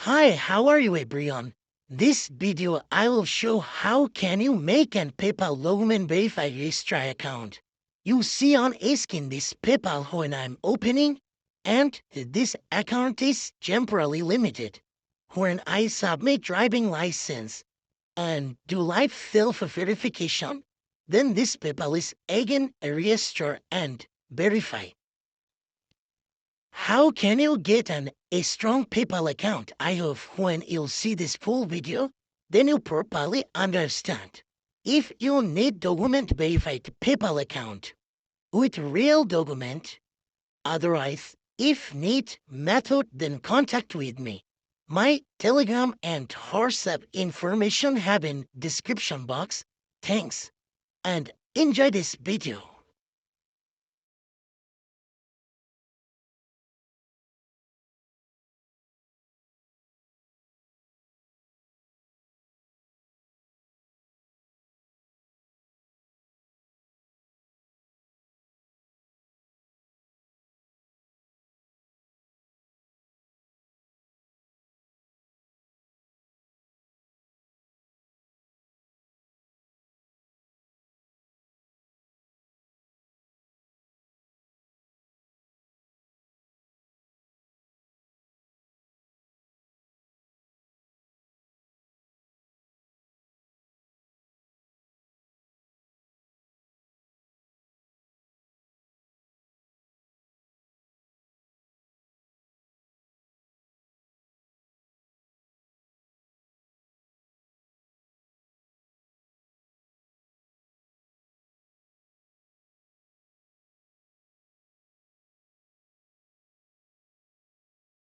Hi, how are you, everyone? This video I will show how can you make an PayPal login verify extra account. You see on screen this PayPal when I'm opening, and this account is temporarily limited. When I submit driving license and do live self-verification, then this PayPal is again register and verify. How can you get a strong PayPal account? I hope when you'll see this full video, then you'll properly understand. If you need document verified PayPal account with real document, otherwise, if need method, then contact with me. My Telegram and WhatsApp information have in description box. Thanks and enjoy this video.